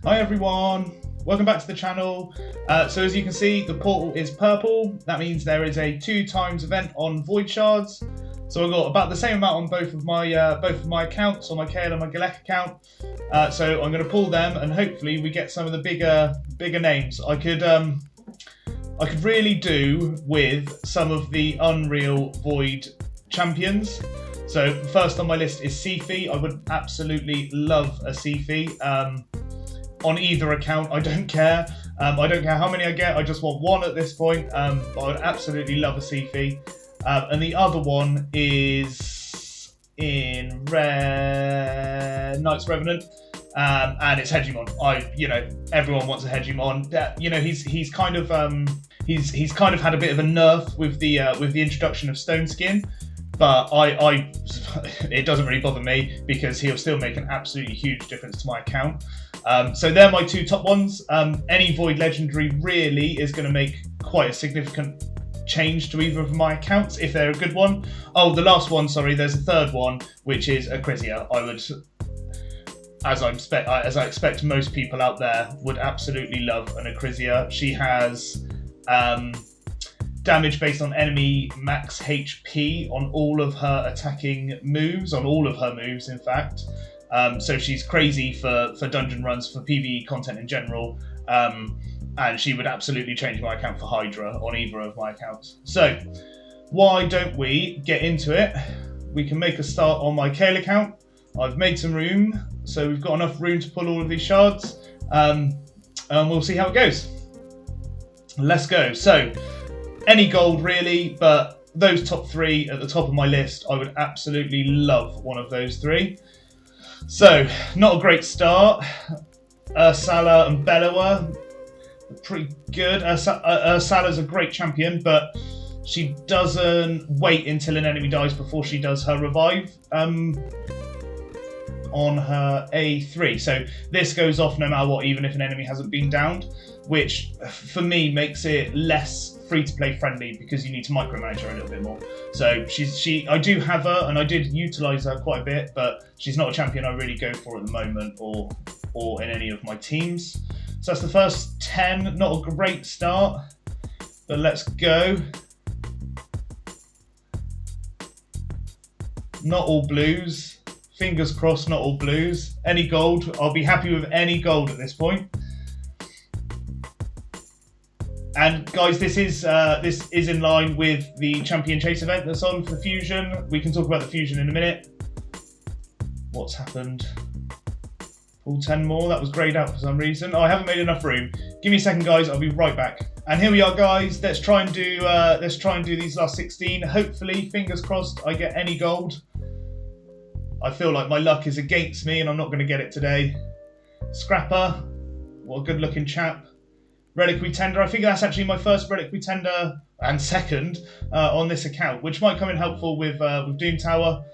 Hi everyone, welcome back to the channel. So as you can see, the portal is purple. That means there is a 2x event on Void Shards. So I've got about the same amount on both of my accounts, on my Kael and my Galek account. So I'm going to pull them, and hopefully we get some of the bigger names. I could really do with some of the Unreal Void champions. So first on my list is Siphi. I would absolutely love a Siphi. On either account, I don't care. I don't care how many I get, I just want one at this point. But I would absolutely love a Siphi. And the other one is in Knights Revenant. And it's Hegemon. Everyone wants a Hegemon. He's kind of had a bit of a nerf with the introduction of Stone Skin. But it doesn't really bother me because he'll still make an absolutely huge difference to my account. So they're my two top ones. Any Void Legendary really is going to make quite a significant change to either of my accounts if they're a good one. Oh, the last one, sorry, there's a third one, which is Acrisia. I would, as I expect most people out there, would absolutely love an Acrisia. She has damage based on enemy max HP on all of her attacking moves, in fact. So she's crazy for dungeon runs, for PvE content in general, and she would absolutely change my account for Hydra on either of my accounts. So why don't we get into it? We can make a start on my Kael account. I've made some room, so we've got enough room to pull all of these shards, and we'll see how it goes. Let's go. So any gold really, but those top three at the top of my list, I would absolutely love one of those three. So, not a great start. Ursala and Bellower, pretty good. Ursala's a great champion, but she doesn't wait until an enemy dies before she does her revive on her A3. So this goes off no matter what, even if an enemy hasn't been downed, which for me makes it less free-to-play friendly because you need to micromanage her a little bit more. So I do have her, and I did utilise her quite a bit, but she's not a champion I really go for at the moment, or in any of my teams. So that's the first 10. Not a great start, but let's go. Not all blues. Fingers crossed, not all blues. Any gold. I'll be happy with any gold at this point. And guys, this is in line with the Champion Chase event that's on for Fusion. We can talk about the Fusion in a minute. What's happened? Pull 10 more. That was greyed out for some reason. Oh, I haven't made enough room. Give me a second, guys. I'll be right back. And here we are, guys. Let's try and do these last 16. Hopefully, fingers crossed, I get any gold. I feel like my luck is against me, and I'm not going to get it today. Scrapper. What a good-looking chap. Reliquary Tender. I think that's actually my first Reliquary Tender and second on this account, which might come in helpful with Doom Tower,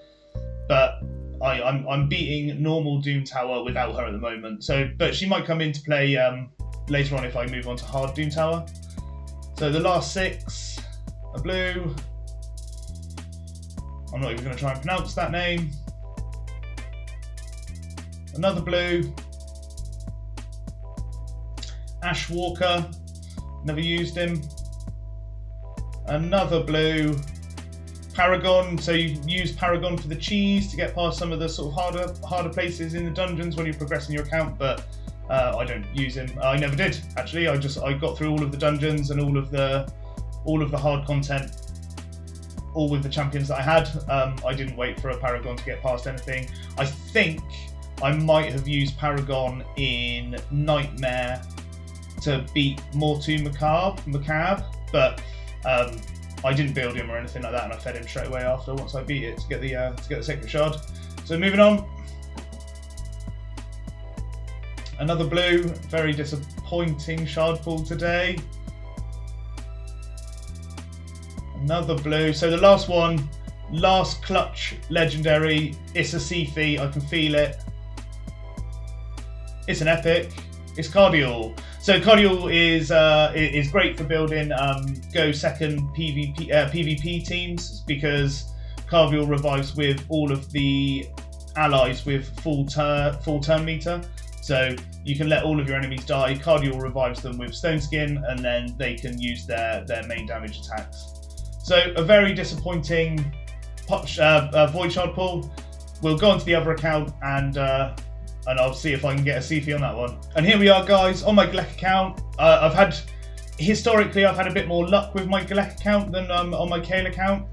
but I'm beating normal Doom Tower without her at the moment. But she might come into play later on if I move on to hard Doom Tower. So the last 6, a blue. I'm not even going to try and pronounce that name. Another blue. Ash Walker, never used him. Another blue. Paragon, so you use Paragon for the cheese to get past some of the sort of harder places in the dungeons when you're progressing your account, but I don't use him. I never did, actually. I got through all of the dungeons and all of the hard content, all with the champions that I had. I didn't wait for a Paragon to get past anything. I think I might have used Paragon in Nightmare to beat Mortu Macabre, but I didn't build him or anything like that, and I fed him straight away after once I beat it to get the Sacred Shard. So moving on, another blue. Very disappointing shard pull today. Another blue. So the last one, last clutch legendary. It's a Siphi. I can feel it. It's an epic. It's Cardial. So Cardial is great for building go second PvP teams because Cardial revives with all of the allies with full turn meter. So you can let all of your enemies die, Cardial revives them with Stone Skin, and then they can use their main damage attacks. So a very disappointing Void Shard pull. We'll go onto the other account and I'll see if I can get a CP on that one. And here we are, guys, on my Galek account. Historically, I've had a bit more luck with my Galek account than on my Kayle account.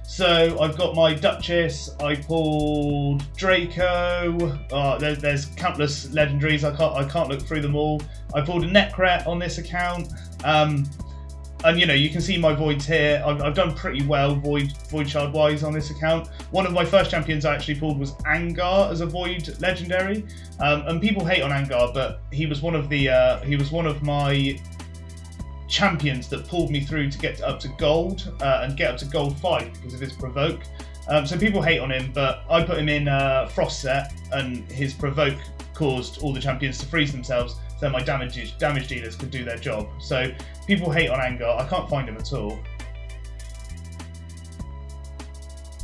So I've got my Duchess, I pulled Draco, there's countless legendaries, I can't look through them all. I pulled a Necret on this account, and you know, you can see my voids here. I've done pretty well void shard wise on this account. One of my first champions I actually pulled was Angar as a void legendary, and people hate on Angar, but he was one of my champions that pulled me through to get up to gold and get up to gold 5 because of his provoke. So people hate on him, but I put him in Frost set, and his provoke caused all the champions to freeze themselves, so my damage dealers could do their job. So people hate on Angar. I can't find him at all.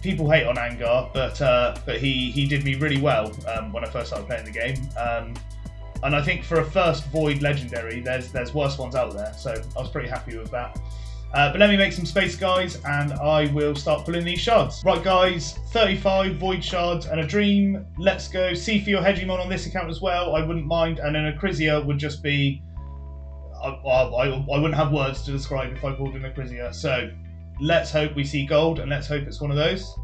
People hate on Angar, but he did me really well when I first started playing the game. And I think for a first Void Legendary, there's worse ones out there, so I was pretty happy with that. But let me make some space, guys, and I will start pulling these shards. Right, guys, 35 Void Shards and a Dream. Let's go. Sifi or Hegemon on this account as well, I wouldn't mind. And then a Acrisia would just be... I wouldn't have words to describe if I pulled an Acrisia. So let's hope we see gold, and let's hope it's one of those.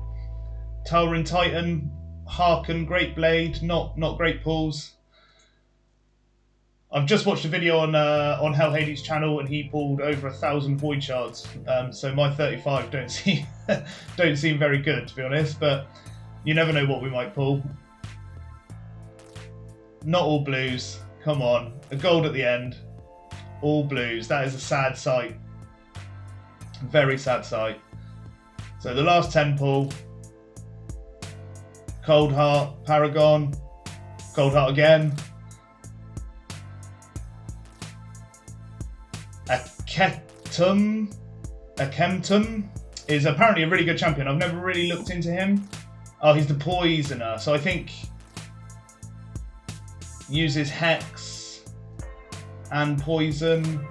Tauren Titan, Harken, Great Blade, not great pulls. I've just watched a video on Hell Hades' channel, and he pulled over 1,000 Void Shards. So my 35 don't seem very good, to be honest. But you never know what we might pull. Not all blues. Come on, a gold at the end. All blues. That is a sad sight. Very sad sight. So the last 10 pull. Cold Heart, Paragon, Cold Heart again. Akemtum is apparently a really good champion. I've never really looked into him. Oh, he's the Poisoner. So I think uses Hex and Poison.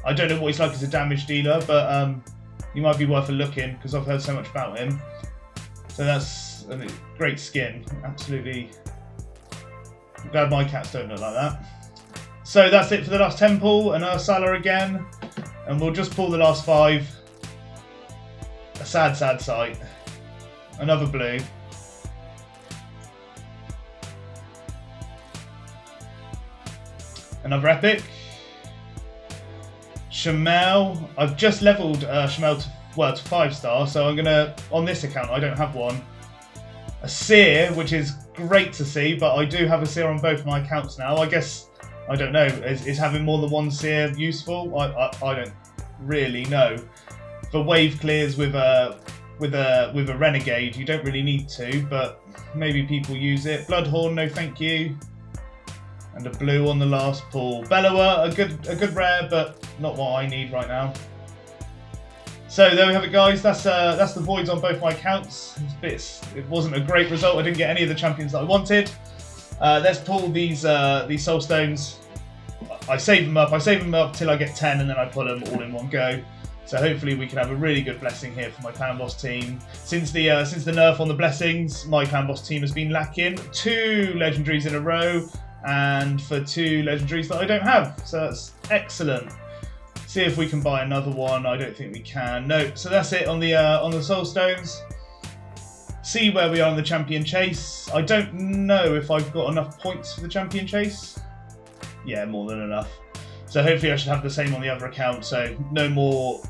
I don't know what he's like as a damage dealer, but he might be worth a look in because I've heard so much about him. So that's a great skin. Absolutely. I'm glad my cats don't look like that. So that's it for the last 10 pull, and Ursula again, and we'll just pull the last 5. A sad, sad sight. Another blue. Another epic. Shamel. I've just leveled Shamel to 5 star, so I'm gonna, on this account, I don't have one. A Seer, which is great to see, but I do have a Seer on both my accounts now. I guess, I don't know, is having more than one Seer useful? I don't really know. For wave clears with a Renegade, you don't really need to, but maybe people use it. Bloodhorn, no thank you. And a blue on the last pull. Bellower, a good rare, but not what I need right now. So there we have it, guys. That's the voids on both my accounts. It wasn't a great result. I didn't get any of the champions that I wanted. Let's pull these soul stones. I save them up till I get 10, and then I pull them all in one go. So hopefully we can have a really good blessing here for my clan boss team. Since the nerf on the blessings, my clan boss team has been lacking 2 legendaries in a row, and for 2 legendaries that I don't have. So that's excellent. See if we can buy another one. I don't think we can. No. So that's it on the soul stones. See where we are in the champion chase. I don't know if I've got enough points for the champion chase. Yeah, more than enough. So hopefully I should have the same on the other account. So no more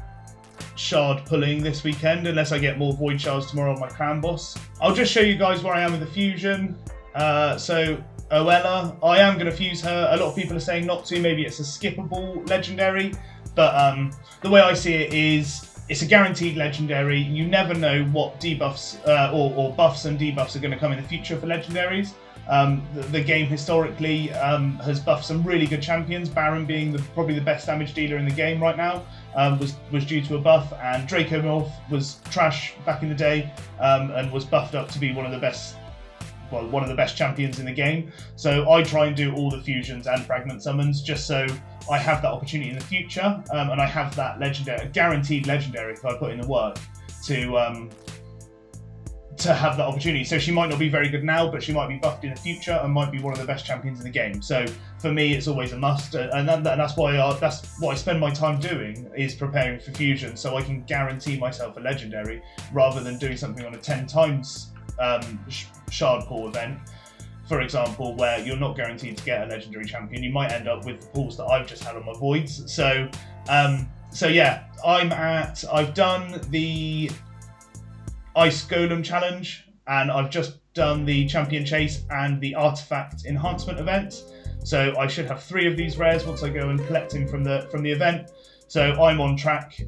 shard pulling this weekend unless I get more void shards tomorrow on my clan boss. I'll just show you guys where I am with the fusion. So Oella, I am going to fuse her. A lot of people are saying not to. Maybe it's a skippable legendary. But the way I see it is it's a guaranteed legendary. You never know what debuffs or buffs and debuffs are going to come in the future for legendaries. The game historically has buffed some really good champions. Baron being probably the best damage dealer in the game right now was due to a buff, and Draco Morph was trash back in the day and was buffed up to be one of the best one of the best champions in the game. So I try and do all the fusions and fragment summons just so I have that opportunity in the future, and I have that guaranteed legendary if I put in the work to have that opportunity. So she might not be very good now, but she might be buffed in the future and might be one of the best champions in the game. So for me, it's always a must, and that's why that's what I spend my time doing, is preparing for fusion, so I can guarantee myself a legendary rather than doing something on a 10 times shard pool event, for example, where you're not guaranteed to get a legendary champion. You might end up with the pools that I've just had on my voids. So yeah, I've done the Ice Golem challenge, and I've just done the Champion Chase and the Artifact Enhancement event. So I should have 3 of these rares once I go and collect him from the event. So I'm on track.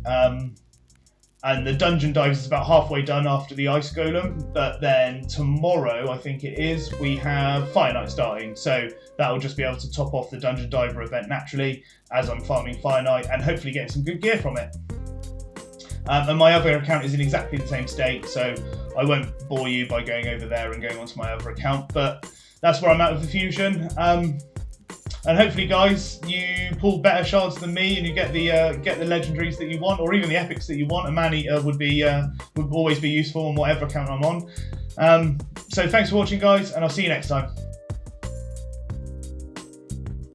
And the Dungeon Dives is about halfway done after the Ice Golem, but then tomorrow, I think it is, we have Fire Knight starting, so that will just be able to top off the Dungeon Diver event naturally as I'm farming Fire Knight and hopefully getting some good gear from it. And my other account is in exactly the same state, so I won't bore you by going over there and going onto my other account, but that's where I'm at with the Fusion. And hopefully, guys, you pull better shards than me, and you get the legendaries that you want, or even the epics that you want. A Man-Eater would always be useful on whatever account I'm on. So thanks for watching, guys, and I'll see you next time.